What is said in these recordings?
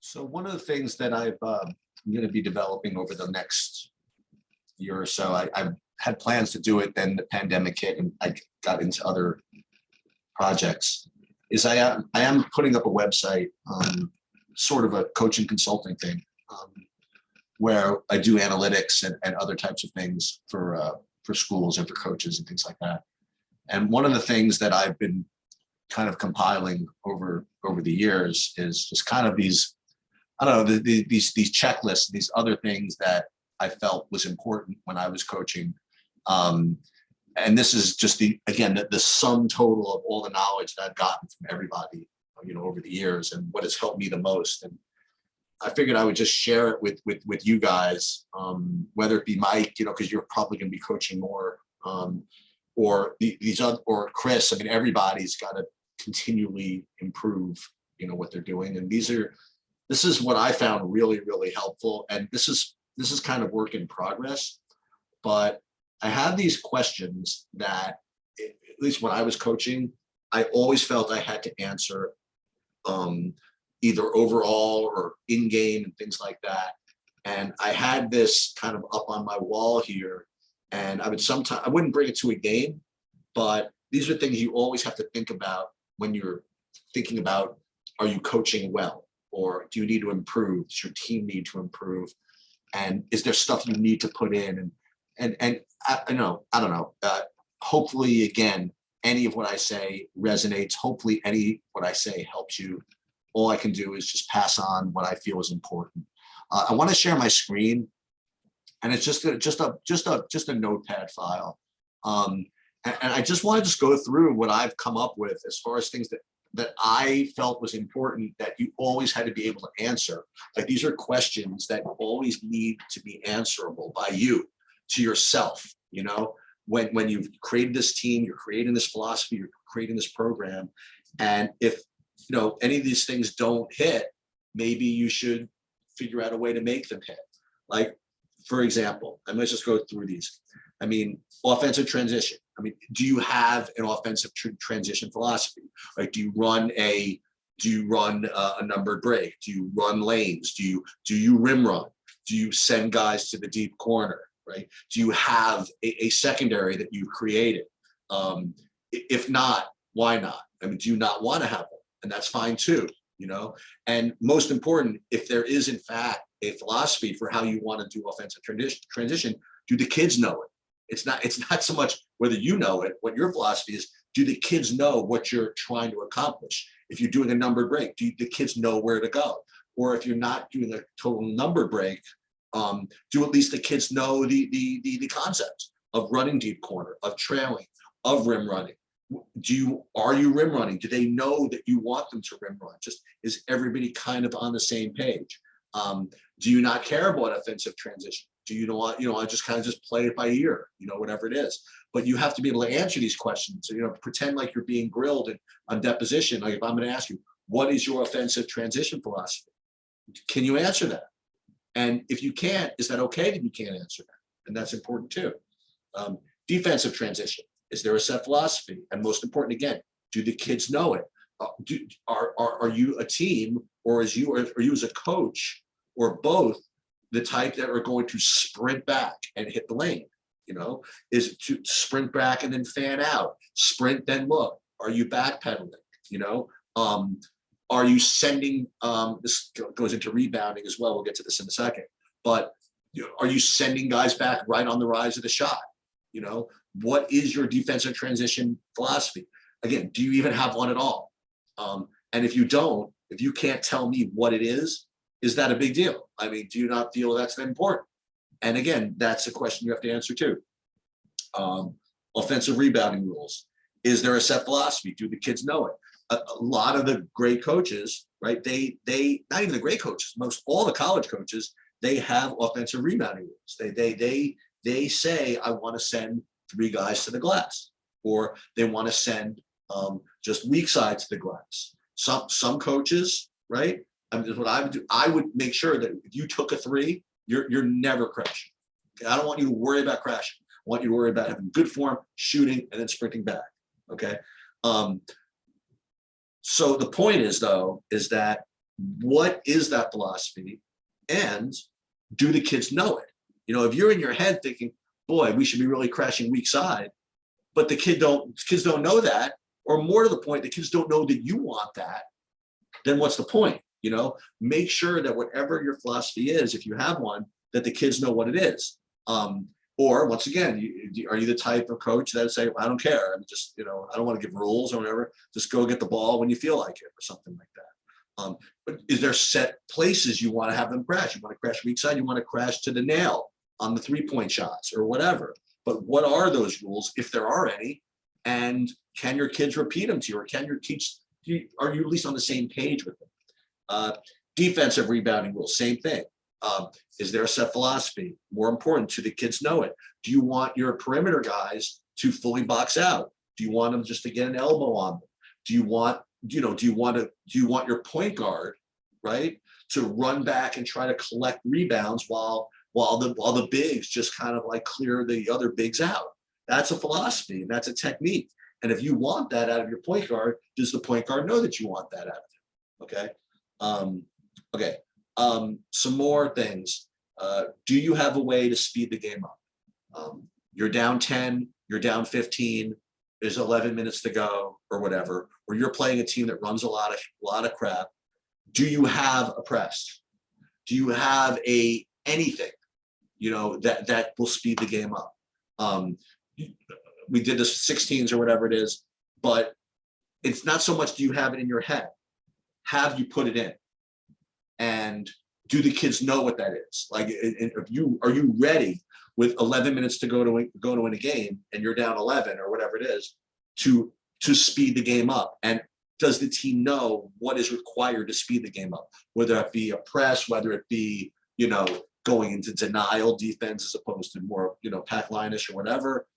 So one of the things that I'm going to be developing over the next year or so, I had plans to do it, then the pandemic hit and I got into other projects, is I am putting up a website, sort of a coaching consulting thing, where I do analytics and other types of things for schools and for coaches and things like that. And one of the things that I've been kind of compiling over the years is just kind of these, I don't know, these checklists, these other things that I felt was important when I was coaching. And this is just the sum total of all the knowledge that I've gotten from everybody, over the years, and what has helped me the most. And I figured I would just share it with you guys, whether it be Mike, because you're probably going to be coaching more, or these other, or Chris. I mean, everybody's got to continually improve, what they're doing. And this is what I found really, really helpful. And this is kind of work in progress, but I have these questions that, at least when I was coaching, I always felt I had to answer, either overall or in game and things like that. And I had this kind of up on my wall here, and I wouldn't bring it to a game, but these are things you always have to think about when you're thinking about, are you coaching well? Or do you need to improve? Does your team need to improve? And is there stuff you need to put in? And I don't know. Hopefully, again, any of what I say resonates. Hopefully, what I say helps you. All I can do is just pass on what I feel is important. I want to share my screen, and it's just a notepad file. And I just want to go through what I've come up with as far as things that I felt was important that you always had to be able to answer. Like, these are questions that always need to be answerable by you to yourself. When you've created this team, you're creating this philosophy, you're creating this program, and if any of these things don't hit, maybe you should figure out a way to make them hit. Like, for example, I might just go through these. I mean, offensive transition. I mean, do you have an offensive transition philosophy? Like, do you run a numbered break? Do you run lanes? Do you rim run? Do you send guys to the deep corner? Right? Do you have a secondary that you've created? If not, why not? I mean, do you not want to have one? And that's fine too. And most important, if there is in fact a philosophy for how you want to do offensive transition, do the kids know it? It's not so much whether you know it, what your philosophy is. Do the kids know what you're trying to accomplish? If you're doing a numbered break, do the kids know where to go? Or if you're not doing a total number break, do at least the kids know the concepts of running deep corner, of trailing, of rim running? Are you rim running? Do they know that you want them to rim run? Just, is everybody kind of on the same page? Do you not care about offensive transition? Do you know what, I just kind of just play it by ear, whatever it is. But you have to be able to answer these questions. Pretend like you're being grilled on deposition. Like, if I'm going to ask you, what is your offensive transition philosophy? Can you answer that? And if you can't, is that okay that you can't answer that? And that's important too. Defensive transition. Is there a set philosophy? And most important, again, do the kids know it? Are you a team, or are you as a coach, or both, the type that are going to sprint back and hit the lane? Is it to sprint back and then fan out, sprint then look? Are you backpedaling? Are you sending? This goes into rebounding as well. We'll get to this in a second. But are you sending guys back right on the rise of the shot? What is your defensive transition philosophy? Again, do you even have one at all? And if you can't tell me what it is that a big deal? I mean, do you not feel that's important? And again, that's a question you have to answer too. Offensive rebounding rules. Is there a set philosophy? Do the kids know it? A lot of the great coaches, right? They not even the great coaches, all the college coaches, they have offensive rebounding rules. They say, I want to send 3 guys to the glass, or they want to send just weak side to the glass. Some coaches, right? I mean, what I would do, I would make sure that if you took a 3, you're never crashing. Okay? I don't want you to worry about crashing. I want you to worry about having good form, shooting, and then sprinting back. Okay. So the point is, though, is that what is that philosophy, and do the kids know it? You know, if you're in your head thinking, boy, we should be really crashing weak side, but the kids don't know that, or more to the point, the kids don't know that you want that, then what's the point? You know, make sure that whatever your philosophy is, if you have one, that the kids know what it is. Or once again, are you the type of coach that say, I don't care, I'm just, you know, I don't want to give rules or whatever, just go get the ball when you feel like it or something like that. But is there set places you want to have them crash? You want to crash weak side, you want to crash to the nail on the 3-point shots or whatever. But what are those rules, if there are any? And can your kids repeat them to you, or can your teach? Are you at least on the same page with them? Defensive rebounding rules, same thing. Is there a set philosophy? More important, do the kids know it? Do you want your perimeter guys to fully box out? Do you want them just to get an elbow on them? Do you want, you know, do you want your point guard, right, to run back and try to collect rebounds while the bigs just kind of like clear the other bigs out? That's a philosophy, and that's a technique. And if you want that out of your point guard, does the point guard know that you want that out of him? Okay. Some more things. Do you have a way to speed the game up? You're down 10, you're down 15, there's 11 minutes to go or whatever, or you're playing a team that runs a lot of crap. Do you have a press? Do you have anything, you know, that will speed the game up? We did this 16s or whatever it is, but it's not so much do you have it in your head, have you put it in? And do the kids know what that is? Like, are you ready with 11 minutes to go to win a game, and you're down 11 or whatever it is, to speed the game up? And does the team know what is required to speed the game up? Whether it be a press, whether it be, you know, going into denial defense as opposed to more, you know, pack line-ish or whatever.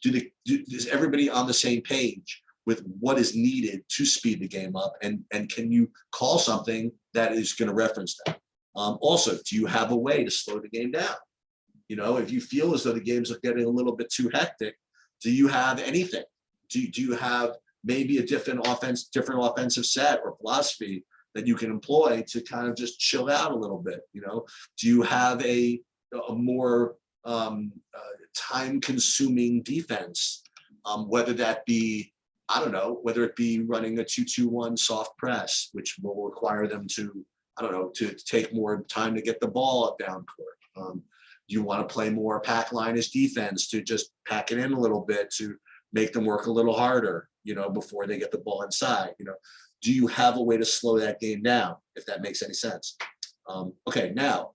Is everybody on the same page with what is needed to speed the game up, and can you call something that is going to reference that? Also, do you have a way to slow the game down? You know, if you feel as though the games are getting a little bit too hectic, do you have anything? Do you have maybe a different offensive set or philosophy that you can employ to kind of just chill out a little bit? You know, do you have a more time-consuming defense, whether that be, I don't know, whether it be running a 2-2-1 soft press, which will require them to, I don't know, to take more time to get the ball up down court. You want to play more pack line-ish defense to just pack it in a little bit to make them work a little harder, you know, before they get the ball inside. You know, do you have a way to slow that game down, if that makes any sense? Okay, now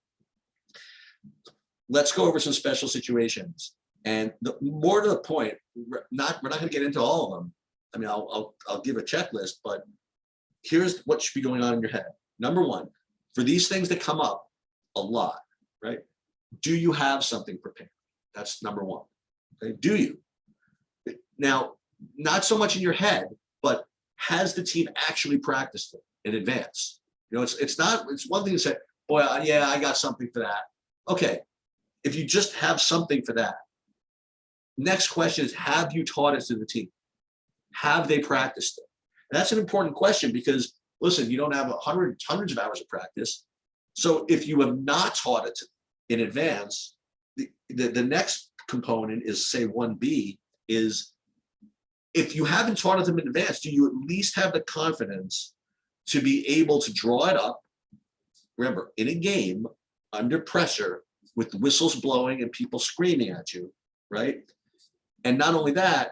let's go over some special situations. And more to the point, we're not going to get into all of them. I mean, I'll give a checklist, but here's what should be going on in your head. Number one, for these things that come up a lot, right? Do you have something prepared? That's number one. Okay, do you? Now, not so much in your head, but has the team actually practiced it in advance? You know, it's one thing to say, boy, yeah, I got something for that. Okay, if you just have something for that, next question is, have you taught it to the team? Have they practiced it? And that's an important question, because listen, you don't have hundreds of hours of practice. So if you have not taught it in advance, the next component is, say, 1B, is if you haven't taught it to them in advance, do you at least have the confidence to be able to draw it up? Remember, in a game, under pressure, with whistles blowing and people screaming at you, right? And not only that,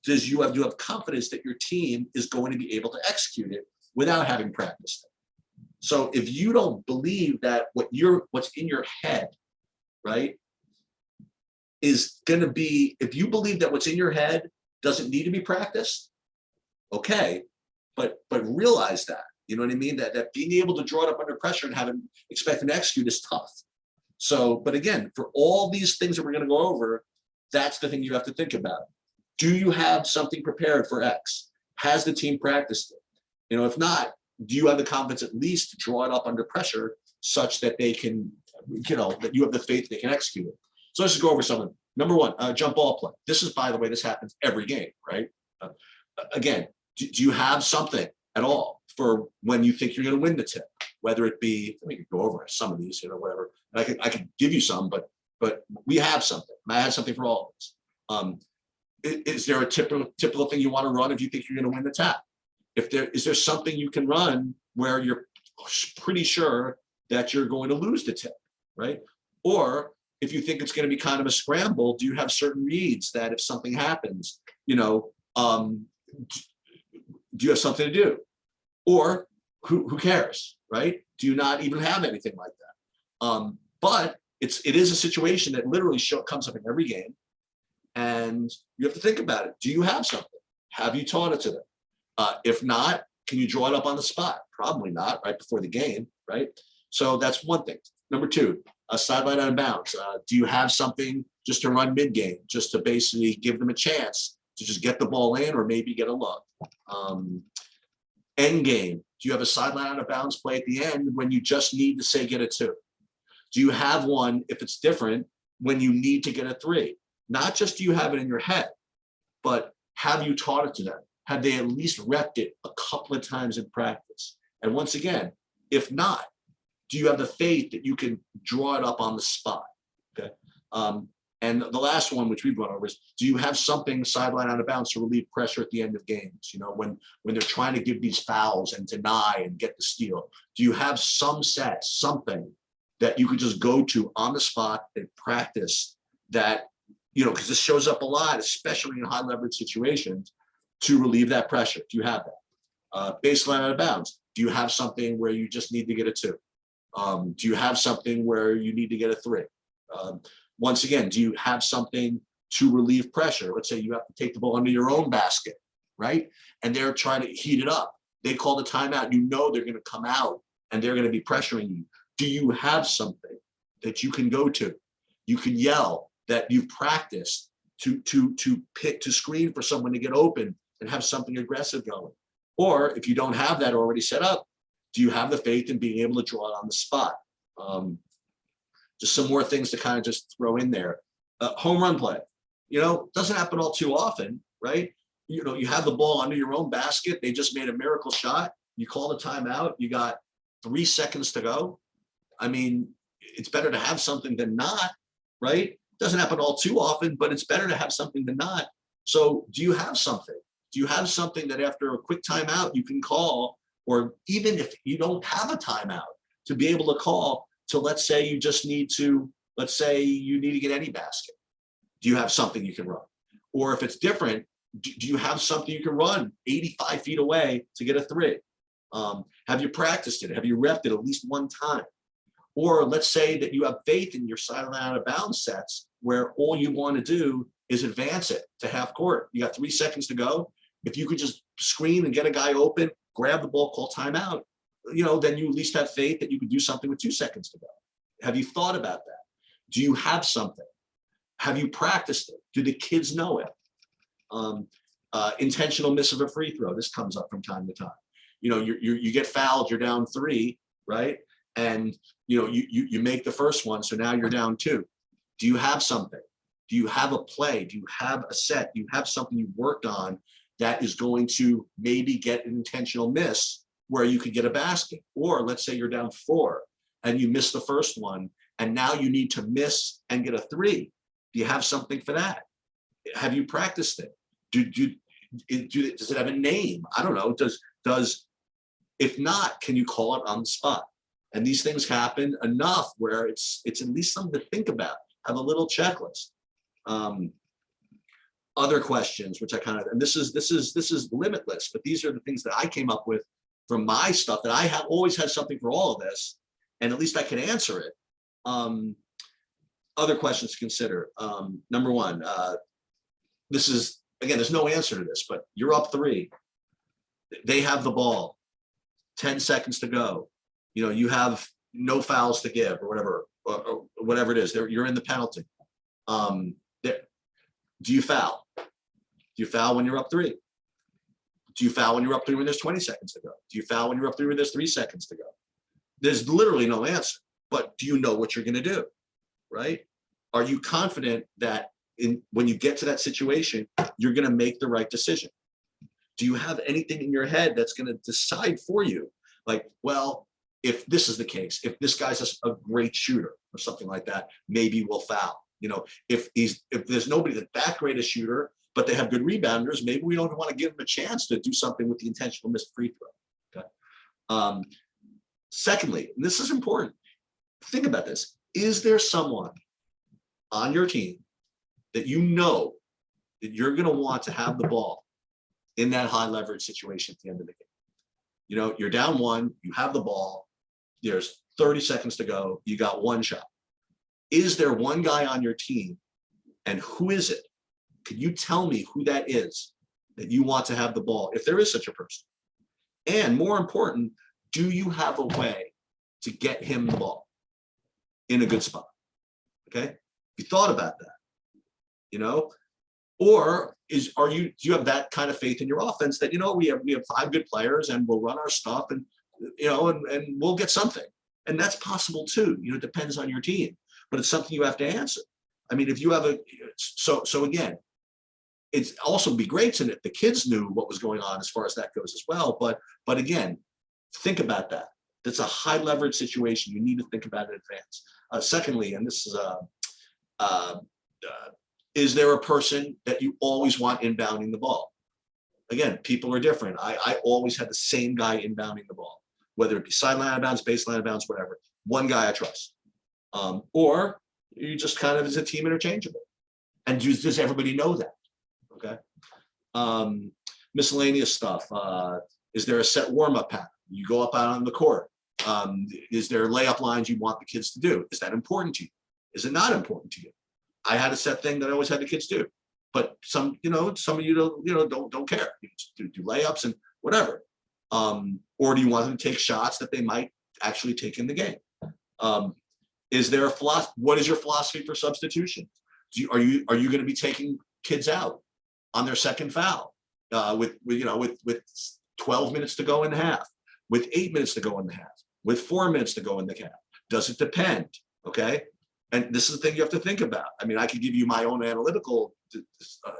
do you have confidence that your team is going to be able to execute it without having practiced it? So if you don't believe that what's in your head, right, is going to be, if you believe that what's in your head doesn't need to be practiced, okay, but realize that, you know what I mean, that being able to draw it up under pressure and expect to execute is tough. So, but again, for all these things that we're going to go over, that's the thing you have to think about. Do you have something prepared for X? Has the team practiced it? You know, if not, do you have the confidence at least to draw it up under pressure such that they can, you know, that you have the faith they can execute it? So let's just go over some of them. Number one, jump ball play. This is, by the way, this happens every game, right? Again, do you have something at all for when you think you're going to win the tip, whether it be, let me go over some of these, whatever. And I could give you some, but we have something. I had something for all of us. Is there a typical thing you want to run if you think you're going to win the tap? Is there something you can run where you're pretty sure that you're going to lose the tip, right? Or if you think it's going to be kind of a scramble, do you have certain reads that if something happens, do you have something to do? Or who cares, right? Do you not even have anything like that? But it is a situation that literally comes up in every game, and you have to think about it. Do you have something? Have you taught it to them? If not, can you draw it up on the spot? Probably not, right before the game, right? So that's one thing. Number two, a sideline out of bounds. Do you have something just to run mid-game, just to basically give them a chance to just get the ball in or maybe get a look? End game. Do you have a sideline out of bounds play at the end when you just need to say get a 2? Do you have one, if it's different, when you need to get a 3? Not just do you have it in your head, but have you taught it to them? Have they at least repped it a couple of times in practice? And once again, if not, do you have the faith that you can draw it up on the spot? Okay. And the last one, which we brought over, is do you have something sideline out of bounds to relieve pressure at the end of games? When they're trying to give these fouls and deny and get the steal, do you have something that you could just go to on the spot and practice that, because this shows up a lot, especially in high leverage situations, to relieve that pressure? Do you have that? Baseline out of bounds. Do you have something where you just need to get a 2? Do you have something where you need to get a 3? Once again, do you have something to relieve pressure? Let's say you have to take the ball under your own basket, right? And they're trying to heat it up. They call the timeout. They're going to come out and they're going to be pressuring you. Do you have something that you can go to? You can yell that you've practiced to screen for someone to get open and have something aggressive going. Or if you don't have that already set up, do you have the faith in being able to draw it on the spot? Just some more things to kind of just throw in there. Home run play, doesn't happen all too often, right? You have the ball under your own basket. They just made a miracle shot. You call the timeout. You got 3 seconds to go. I mean, it's better to have something than not, right? Doesn't happen all too often, but it's better to have something than not. So do you have something? Do you have something that after a quick timeout you can call, or even if you don't have a timeout, to be able to call to, let's say you need to get any basket. Do you have something you can run? Or if it's different, do you have something you can run 85 feet away to get a 3? Have you practiced it? Have you repped it at least one time? Or let's say that you have faith in your sideline out of bounds sets where all you want to do is advance it to half court. You got 3 seconds to go. If you could just screen and get a guy open, grab the ball, call timeout, then you at least have faith that you could do something with 2 seconds to go. Have you thought about that? Do you have something? Have you practiced it? Do the kids know it? Intentional miss of a free throw. This comes up from time to time. You get fouled, you're down 3, right? And you make the first one, so now you're down 2. Do you have something? Do you have a play? Do you have a set? Do you have something you've worked on that is going to maybe get an intentional miss where you could get a basket? Or let's say you're down 4 and you miss the first one, and now you need to miss and get a 3. Do you have something for that? Have you practiced it? Does it have a name? I don't know. If not, can you call it on the spot? And these things happen enough where it's at least something to think about. Have a little checklist. Other questions, which I and this is limitless, but these are the things that I came up with from my stuff that I have always had something for all of this, and at least I can answer it. Other questions to consider. Number one, this is, again, there's no answer to this, but you're up 3. They have the ball, 10 seconds to go. You have no fouls to give or whatever it is. You're in the penalty. Do you foul? Do you foul when you're up 3? Do you foul when you're up 3 when there's 20 seconds to go? Do you foul when you're up 3 when there's 3 seconds to go? There's literally no answer, but do you know what you're going to do, right? Are you confident that when you get to that situation, you're going to make the right decision? Do you have anything in your head that's going to decide for you? Like, well, if this is the case, if this guy's a great shooter or something like that, maybe we'll foul. You know, if there's nobody that great a shooter, but they have good rebounders, maybe we don't want to give them a chance to do something with the intentional missed free throw. Okay. Secondly, and this is important, think about this. Is there someone on your team that you know that you're going to want to have the ball in that high leverage situation at the end of the game? You know, you're down one, you have the ball, there's 30 seconds to go, you got one shot. Is there one guy on your team, and who is it? Can you tell me who that is that you want to have the ball, if there is such a person? And more important, do you have a way to get him the ball in a good spot? Okay, you thought about that, you know? Or do you have that kind of faith in your offense that, you know, we have 5 good players and we'll run our stuff and, you know, and we'll get something. And that's possible too. You know, it depends on your team, but it's something you have to answer. I mean, if you have so again, it's also be great if the kids knew what was going on as far as that goes as well. But again, think about that. That's a high leverage situation. You need to think about it in advance. Secondly, and this is there a person that you always want inbounding the ball? Again, people are different. I always had the same guy inbounding the ball, whether it be sideline out of bounds, baseline out of bounds, whatever. One guy I trust. Or you just kind of as a team interchangeable. And does everybody know that? Okay. Miscellaneous stuff. Is there a set warm-up pattern? You go up out on the court. Is there layup lines you want the kids to do? Is that important to you? Is it not important to you? I had a set thing that I always had the kids do, but some of you don't care. You just do layups and whatever. Or do you want them to take shots that they might actually take in the game? Is there a philosophy? What is your philosophy for substitution? Are you going to be taking kids out on their second foul with 12 minutes to go in the half, with 8 minutes to go in the half, with 4 minutes to go in the half? Does it depend? Okay. And this is the thing you have to think about. I mean, I could give you my own analytical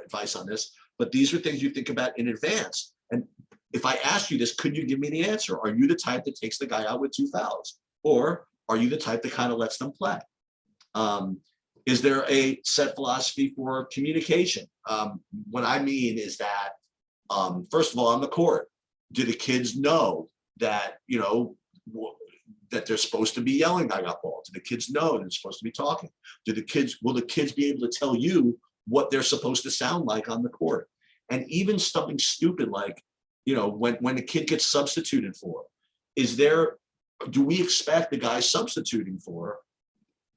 advice on this, but these are things you think about in advance. And if I ask you this, could you give me the answer? Are you the type that takes the guy out with 2 fouls? Or are you the type that kind of lets them play? Is there a set philosophy for communication? What I mean is that, first of all, on the court, do the kids know that, that they're supposed to be yelling, I got ball? Do the kids know they're supposed to be talking? Will the kids be able to tell you what they're supposed to sound like on the court? And even something stupid like, when a kid gets substituted for, do we expect the guy substituting for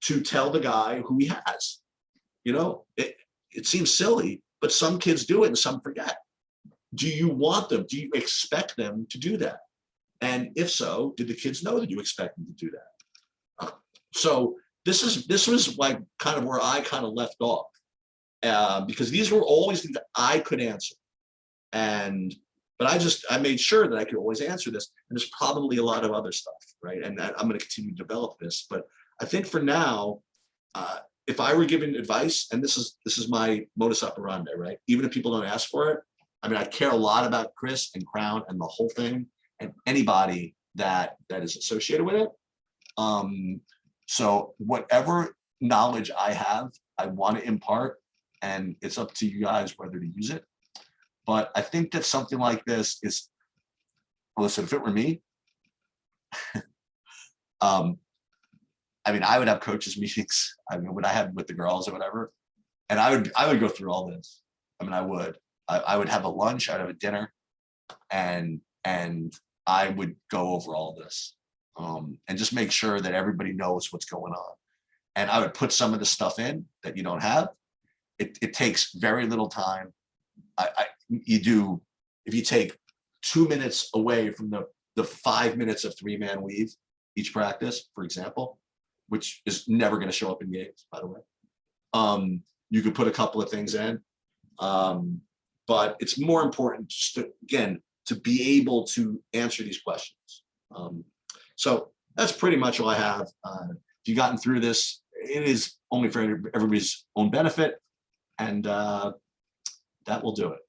to tell the guy who he has? It seems silly, but some kids do it and some forget. Do you want them? Do you expect them to do that? And if so, did the kids know that you expect them to do that? So this was like kind of where I kind of left off, because these were always things that I could answer, but I made sure that I could always answer this. And there's probably a lot of other stuff, right? And I'm going to continue to develop this, but I think for now, if I were given advice, and this is my modus operandi, right? Even if people don't ask for it, I mean, I care a lot about Chris and Crown and the whole thing, and anybody that is associated with it. So whatever knowledge I have, I want to impart, and it's up to you guys whether to use it. But I think that something like this is, listen, if it were me, I mean, I would have coaches meetings. I mean, what I had with the girls or whatever, and I would go through all this. I mean, I would have a lunch, I'd have a dinner, and I would go over all this, and just make sure that everybody knows what's going on. And I would put some of the stuff in that you don't have. It takes very little time. If you take 2 minutes away from the 5 minutes of 3-man weave each practice, for example, which is never going to show up in games, by the way, you could put a couple of things in, but it's more important just to be able to answer these questions. So that's pretty much all I have. If you've gotten through this, it is only for everybody's own benefit, and that will do it.